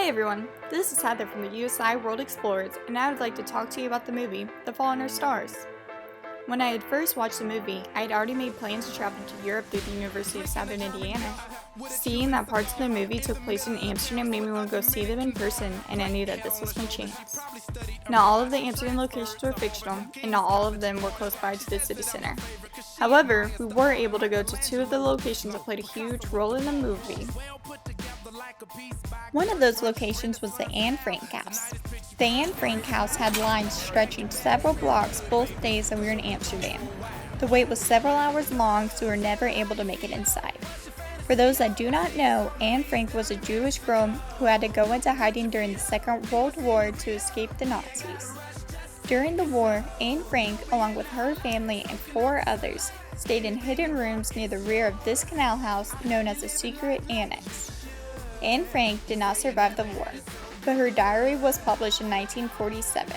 Hey everyone, this is Heather from the USI World Explorers, and I would like to talk to you about the movie, The Fault in Our Stars. When I had first watched the movie, I had already made plans to travel to Europe through the University of Southern Indiana. Seeing that parts of the movie took place in Amsterdam made me want to go see them in person, and I knew that this was my chance. Not all of the Amsterdam locations were fictional, and not all of them were close by to the city center. However, we were able to go to two of the locations that played a huge role in the movie. One of those locations was the Anne Frank house. The Anne Frank house had lines stretching several blocks both days that we were in Amsterdam. The wait was several hours long, so we were never able to make it inside. For those that do not know, Anne Frank was a Jewish girl who had to go into hiding during the Second World War to escape the Nazis. During the war, Anne Frank, along with her family and 4 others, stayed in hidden rooms near the rear of this canal house known as the Secret Annex. Anne Frank did not survive the war, but her diary was published in 1947.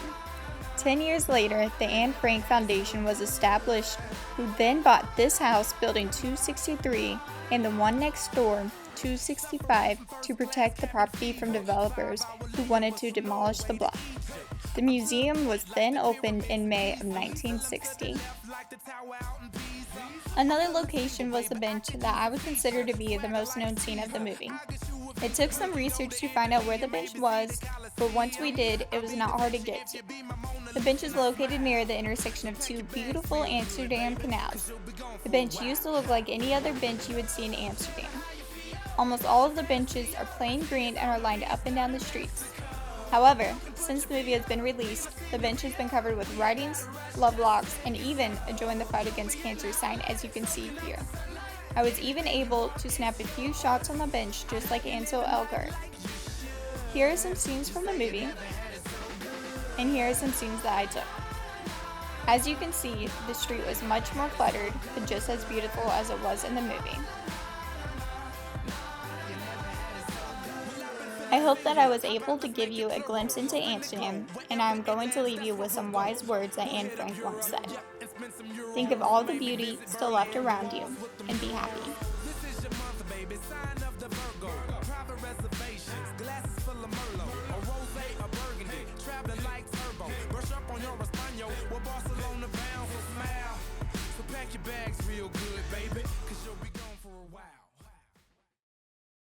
10 years later, the Anne Frank Foundation was established, who then bought this house, building 263, and the one next door, 265, to protect the property from developers who wanted to demolish the block. The museum was then opened in May of 1960. Another location was the bench that I would consider to be the most known scene of the movie. It took some research to find out where the bench was, but once we did, it was not hard to get to. The bench is located near the intersection of 2 beautiful Amsterdam canals. The bench used to look like any other bench you would see in Amsterdam. Almost all of the benches are plain green and are lined up and down the streets. However, since the movie has been released, the bench has been covered with writings, love locks, and even a Join the Fight Against Cancer sign, as you can see here. I was even able to snap a few shots on the bench just like Ansel Elgort. Here are some scenes from the movie, and here are some scenes that I took. As you can see, the street was much more cluttered, but just as beautiful as it was in the movie. I hope that I was able to give you a glimpse into Amsterdam, and I'm going to leave you with some wise words that Anne Frank once said. Think of all the beauty still left around you, and be happy.